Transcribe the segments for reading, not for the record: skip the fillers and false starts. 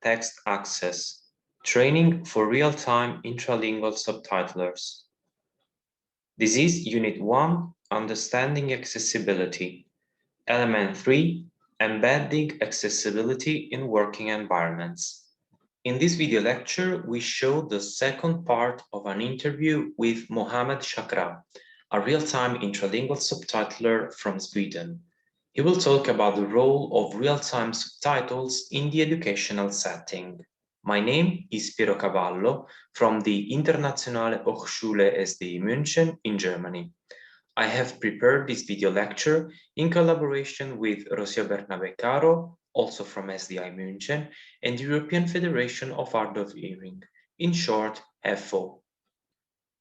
text access, training for real-time intralingual subtitlers. This is Unit 1, Understanding Accessibility. Element 3, Embedding Accessibility in Working Environments. In this video lecture, we show the second part of an interview with Mohamed Shakra, a real-time intralingual subtitler from Sweden. He will talk about the role of real-time subtitles in the educational setting. My name is Piero Cavallo from the Internationale Hochschule SDI München in Germany. I have prepared this video lecture in collaboration with Rocio Bernabé-Caro, also from SDI München, and the European Federation of Hard of Hearing, in short, EFHO.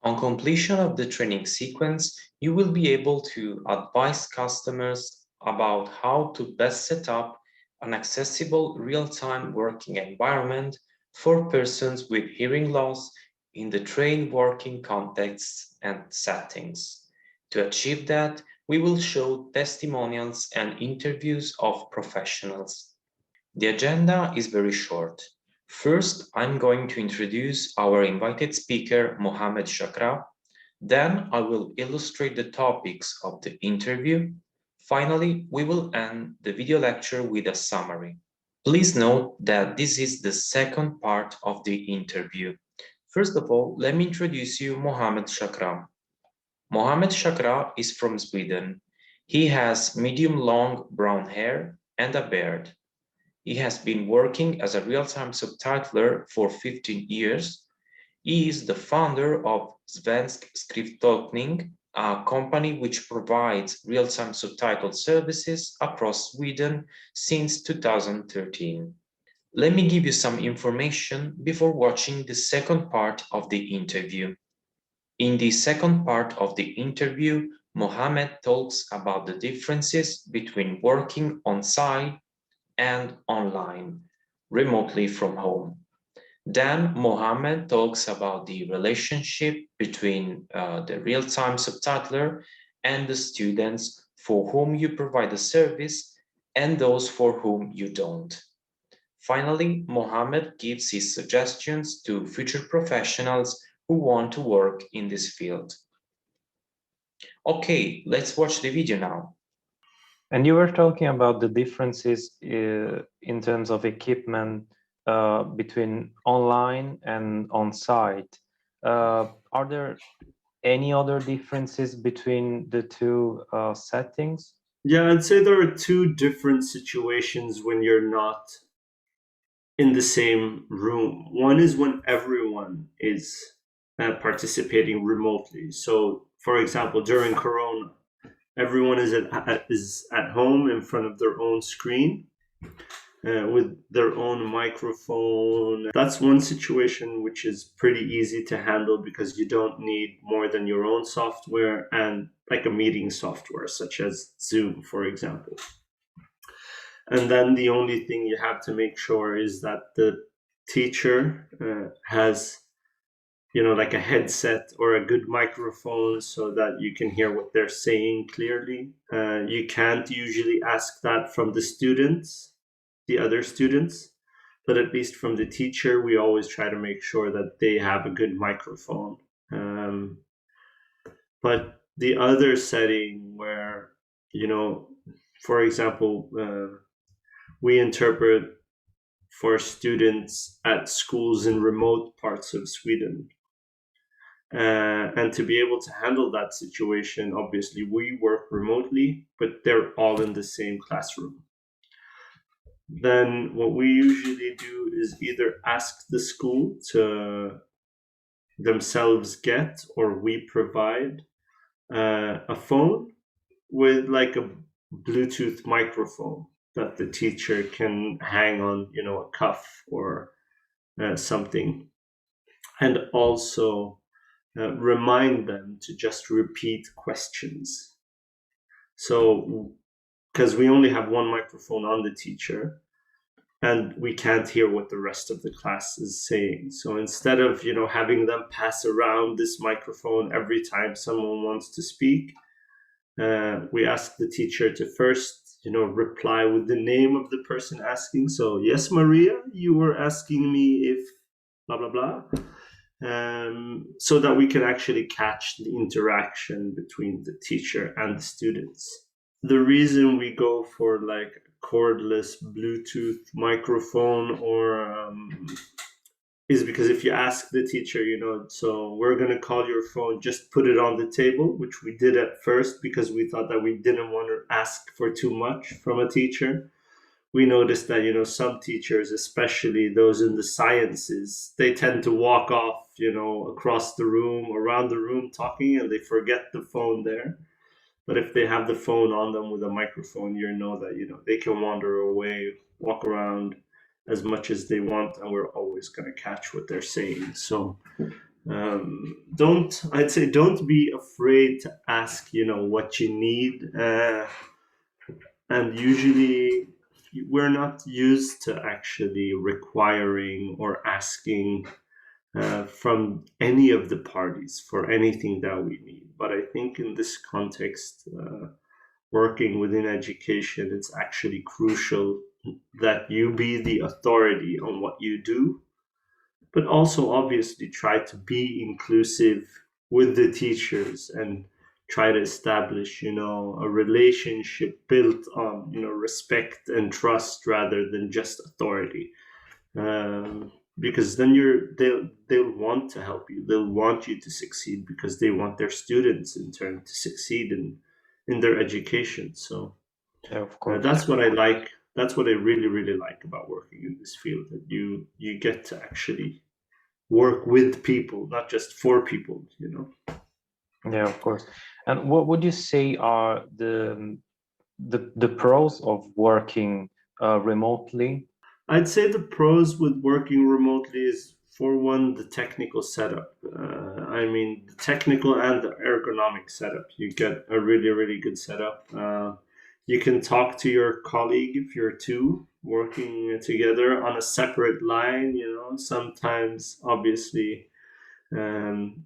On completion of the training sequence, you will be able to advise customers about how to best set up an accessible real-time working environment for persons with hearing loss in the trained working contexts and settings. To achieve that, we will show testimonials and interviews of professionals. The agenda is very short. First, I'm going to introduce our invited speaker, Mohamed Shakra. Then I will illustrate the topics of the interview. Finally, we will end the video lecture with a summary. Please note that this is the second part of the interview. First of all, let me introduce you Mohamed Shakra. Mohamed Shakra is from Sweden. He has medium-long brown hair and a beard. He has been working as a real-time subtitler for 15 years. He is the founder of Svensk Skrifttolkning, a company which provides real-time subtitle services across Sweden since 2013. Let me give you some information before watching the second part of the interview. In the second part of the interview, Mohamed talks about the differences between working on-site and online, remotely from home. Then Mohamed talks about the relationship between the real-time subtitler and the students for whom you provide a service and those for whom you don't. Finally, Mohamed gives his suggestions to future professionals who want to work in this field. Okay, let's watch the video now. And you were talking about the differences in terms of equipment between online and on-site. Are there any other differences between the two settings? Yeah, I'd say there are two different situations when you're not in the same room. One is when everyone is participating remotely. So, for example, during Corona, everyone is at home in front of their own screen with their own microphone. That's one situation which is pretty easy to handle because you don't need more than your own software and like a meeting software such as Zoom, for example. And then the only thing you have to make sure is that the teacher has, like a headset or a good microphone so that you can hear what they're saying clearly. You can't usually ask that from the other students, but at least from the teacher, we always try to make sure that they have a good microphone. But the other setting where, for example, we interpret for students at schools in remote parts of Sweden. And to be able to handle that situation, obviously, we work remotely, but they're all in the same classroom. Then what we usually do is either ask the school to themselves get, or we provide a phone with like a Bluetooth microphone that the teacher can hang on, a cuff or something. And also remind them to just repeat questions. So, because we only have one microphone on the teacher and we can't hear what the rest of the class is saying. So instead of, having them pass around this microphone every time someone wants to speak, we ask the teacher to first, reply with the name of the person asking. So, yes, Maria, you were asking me if blah, blah, blah. So that we can actually catch the interaction between the teacher and the students. The reason we go for like cordless Bluetooth microphone or is because if you ask the teacher, so we're going to call your phone, just put it on the table, which we did at first because we thought that we didn't want to ask for too much from a teacher. We noticed that, some teachers, especially those in the sciences, they tend to walk off, across the room, around the room talking, and they forget the phone there. But if they have the phone on them with a microphone, that, they can wander away, walk around as much as they want, and we're always going to catch what they're saying. So I'd say don't be afraid to ask, what you need. And usually we're not used to actually requiring or asking from any of the parties for anything that we need. But I think in this context, working within education, it's actually crucial that you be the authority on what you do, but also obviously try to be inclusive with the teachers and try to establish, a relationship built on, respect and trust rather than just authority. Because then they'll want to help you. They'll want you to succeed because they want their students in turn to succeed in their education. So Yeah, of course. that's what I like. That's what I really, really like about working in this field. That you get to actually work with people, not just for people. Yeah, of course. And what would you say are the pros of working remotely? I'd say the pros with working remotely is, for one, the technical setup. I mean, the technical and the ergonomic setup. You get a really, really good setup. You can talk to your colleague if you're two working together on a separate line. Sometimes, obviously, um,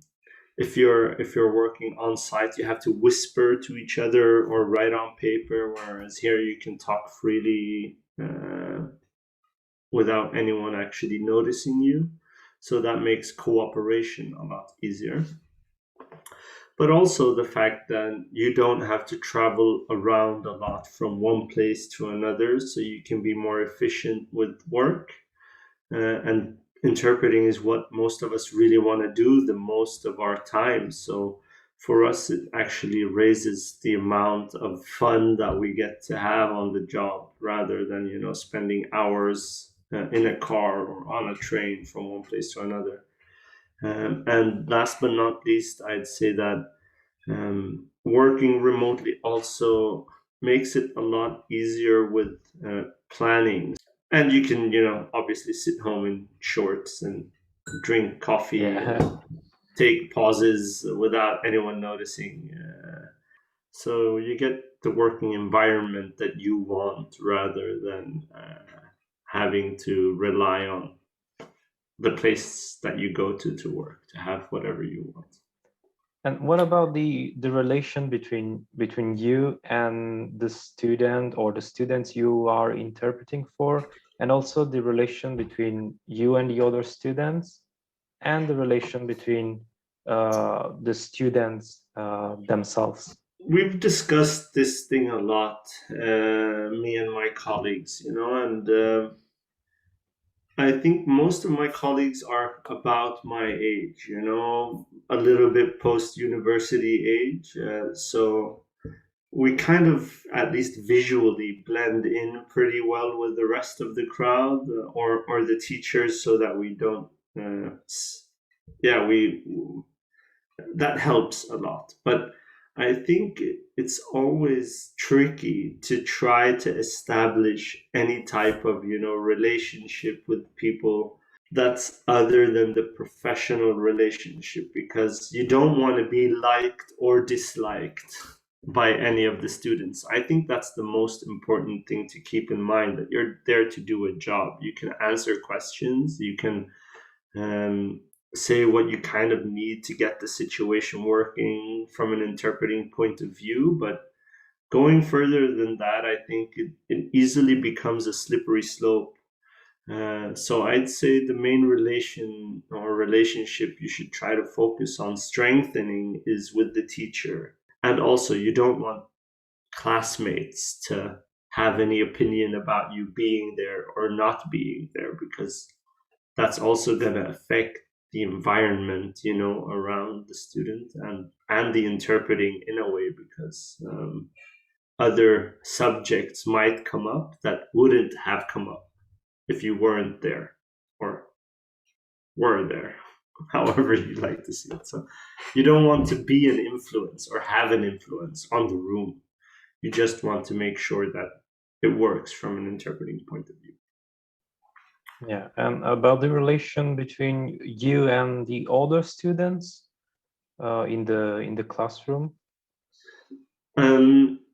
if you're working on site, you have to whisper to each other or write on paper. Whereas here, you can talk freely. Without anyone actually noticing you. So that makes cooperation a lot easier. But also the fact that you don't have to travel around a lot from one place to another, so you can be more efficient with work. And interpreting is what most of us really want to do the most of our time. So for us, it actually raises the amount of fun that we get to have on the job rather than, spending hours in a car or on a train from one place to another. And last but not least, I'd say that working remotely also makes it a lot easier with planning. And you can, obviously sit home in shorts and drink coffee and Yeah. take pauses without anyone noticing. So you get the working environment that you want rather than having to rely on the place that you go to work to have whatever you want. And what about the relation between you and the student or the students you are interpreting for, and also the relation between you and the other students, and the relation between the students themselves? We've discussed this thing a lot, me and my colleagues, and I think most of my colleagues are about my age, a little bit post university age. So we kind of, at least visually, blend in pretty well with the rest of the crowd, or the teachers, so that we don't. Yeah, we that helps a lot. But I think it's always tricky to try to establish any type of, relationship with people that's other than the professional relationship, because you don't want to be liked or disliked by any of the students. I think that's the most important thing to keep in mind, that you're there to do a job. You can answer questions, you can um, say what you kind of need to get the situation working from an interpreting point of view, but Going further than that, I think it easily becomes a slippery slope. So I'd say the main relation or relationship you should try to focus on strengthening is with the teacher. And also, you don't want classmates to have any opinion about you being there or not being there, because that's also going to affect the environment, around the student and the interpreting in a way, because other subjects might come up that wouldn't have come up if you weren't there or were there, however you like to see it. So you don't want to be an influence or have an influence on the room. You just want to make sure that it works from an interpreting point of view. Yeah, and about the relation between you and the other students in the classroom.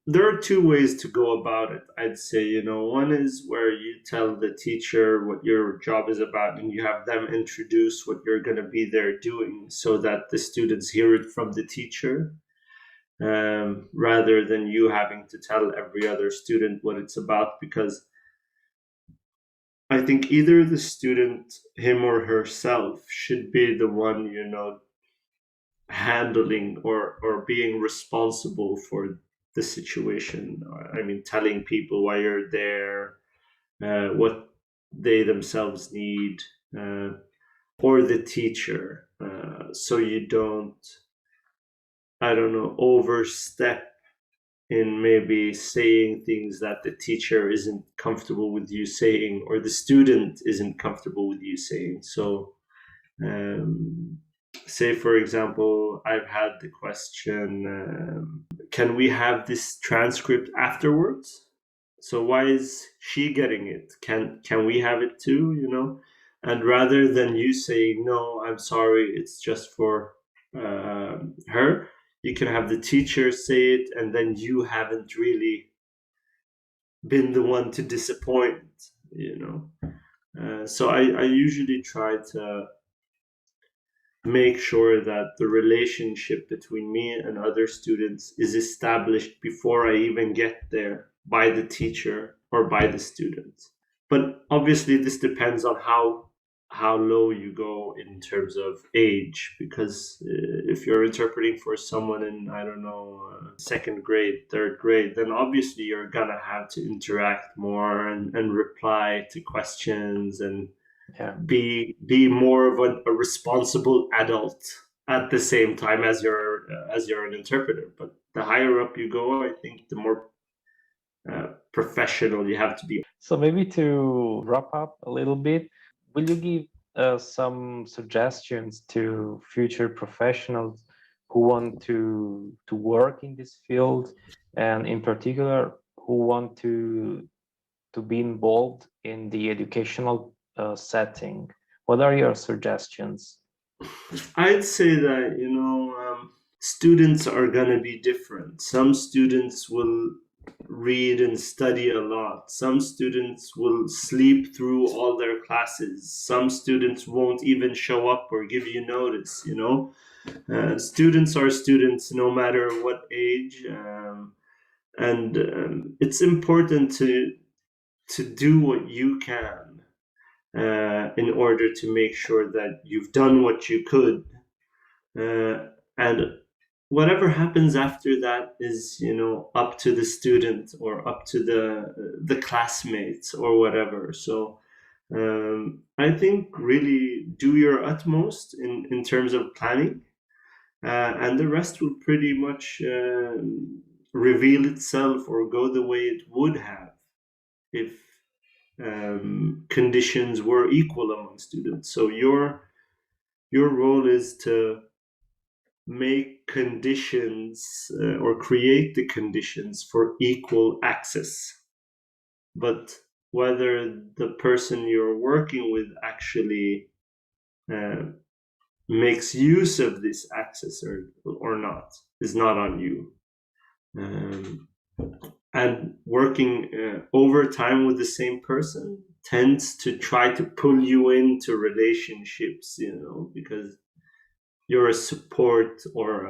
There are two ways to go about it. I'd say, one is where you tell the teacher what your job is about and you have them introduce what you're going to be there doing so that the students hear it from the teacher, rather than you having to tell every other student what it's about. Because I think either the student, him or herself, should be the one, handling or being responsible for the situation. I mean, telling people why you're there, what they themselves need, or the teacher, so you don't, I don't know, overstep in maybe saying things that the teacher isn't comfortable with you saying or the student isn't comfortable with you saying. So um, say for example, I've had the question, can we have this transcript afterwards? So why is she getting it? Can we have it too, and rather than you saying, no, I'm sorry, it's just for her, you can have the teacher say it, and then you haven't really been the one to disappoint, so I usually try to make sure that the relationship between me and other students is established before I even get there by the teacher or by the students. But obviously, this depends on how low you go in terms of age, because if you're interpreting for someone in, I don't know, second grade, third grade, then obviously you're gonna have to interact more and reply to questions and be more of a responsible adult at the same time as you're an interpreter. But the higher up you go, I think the more professional you have to be. So maybe to wrap up a little bit, will you give some suggestions to future professionals who want to work in this field, and in particular who want to be involved in the educational setting? What are your suggestions? I'd say that, students are going to be different. Some students will read and study a lot. Some students will sleep through all their classes. Some students won't even show up or give you notice. Students are students no matter what age. And it's important to do what you can in order to make sure that you've done what you could, and whatever happens after that is, up to the student or up to the classmates or whatever. So I think really do your utmost in terms of planning, and the rest will pretty much reveal itself or go the way it would have if conditions were equal among students. So your role is to make conditions or create the conditions for equal access. But whether the person you're working with actually uh, makes use of this access or not is not on you. And working overtime with the same person tends to try to pull you into relationships, because you're a support or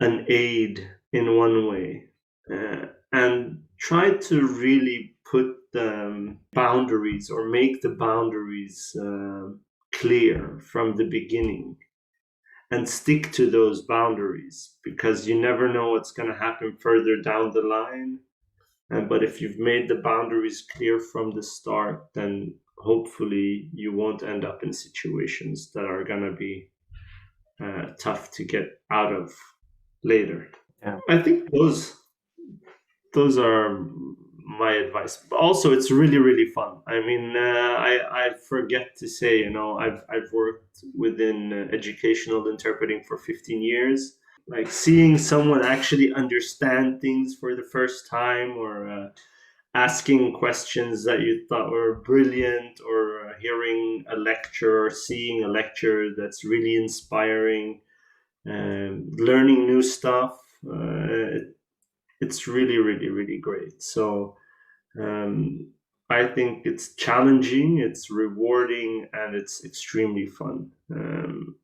an aid in one way, and try to really put the boundaries or make the boundaries clear from the beginning and stick to those boundaries, because you never know what's going to happen further down the line. But if you've made the boundaries clear from the start, then hopefully you won't end up in situations that are going to be tough to get out of later. Yeah. I think those are my advice. But also, it's really really fun. I mean, I forget to say, I've worked within educational interpreting for 15 years. Like seeing someone actually understand things for the first time, or asking questions that you thought were brilliant, or hearing a lecture or seeing a lecture that's really inspiring, and learning new stuff. It's really, really, really great. So um, I think it's challenging, it's rewarding, and it's extremely fun.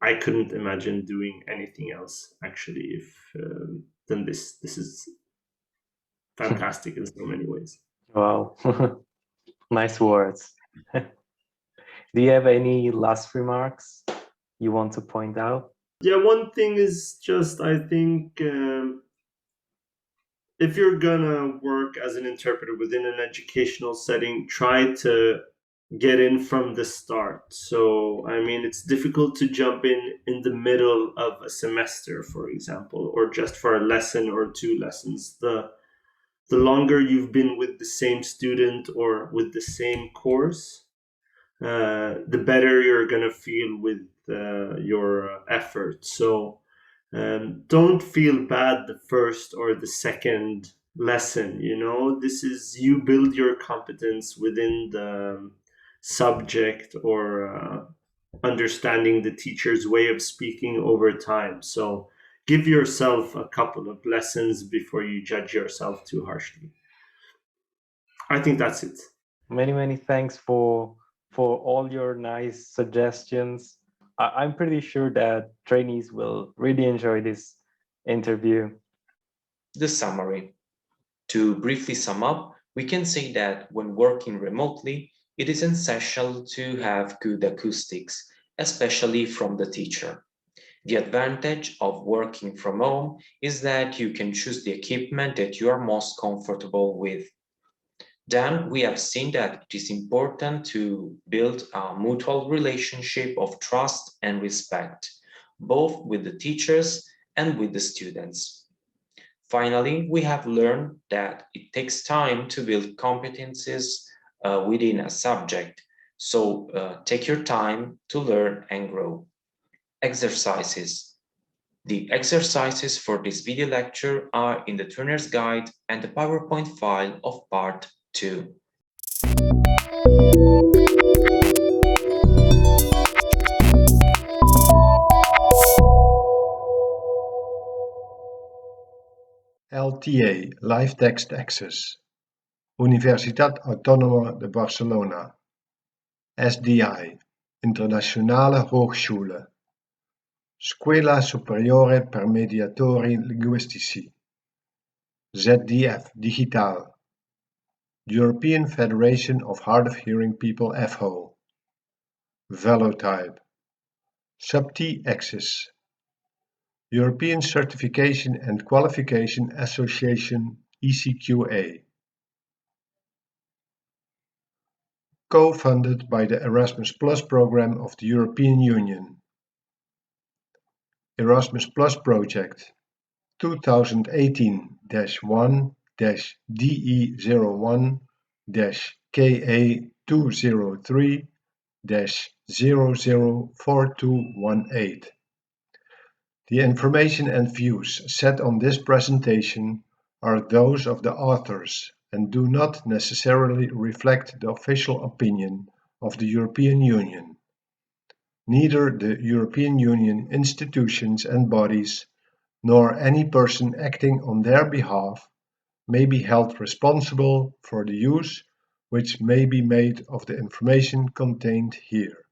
I couldn't imagine doing anything else actually if than this. This is fantastic in so many ways. Wow. Nice words. Do you have any last remarks you want to point out? Yeah, one thing is just, I think, if you're gonna work as an interpreter within an educational setting, try to get in from the start. So, I mean, it's difficult to jump in the middle of a semester, for example, or just for a lesson or two lessons. The longer you've been with the same student or with the same course, the better you're gonna feel with your effort. So don't feel bad the first or the second lesson. This is, you build your competence within the subject, or understanding the teacher's way of speaking over time. So give yourself a couple of lessons before you judge yourself too harshly. I think that's it. Many thanks for all your nice suggestions. I'm pretty sure that trainees will really enjoy this interview. The summary. To briefly sum up, we can say that when working remotely, it is essential to have good acoustics, especially from the teacher. The advantage of working from home is that you can choose the equipment that you are most comfortable with. Then we have seen that it is important to build a mutual relationship of trust and respect, both with the teachers and with the students. Finally, we have learned that it takes time to build competencies within a subject, so take your time to learn and grow. Exercises. The exercises for this video lecture are in the Turner's Guide and the PowerPoint file of Part 2. LTA Live Text Access, Universitat Autónoma de Barcelona, SDI, Internationale Hochschule, Scuola Superiore per Mediatori Linguistici, ZDF Digital, European Federation of Hard of Hearing People FHO, Velotype, SUBT Access, European Certification and Qualification Association ECQA. Co-funded by the Erasmus Plus program of the European Union. Erasmus Plus project 2018-1-DE01-KA203-004218. The information and views set on this presentation are those of the authors and do not necessarily reflect the official opinion of the European Union. Neither the European Union institutions and bodies, nor any person acting on their behalf, may be held responsible for the use which may be made of the information contained here.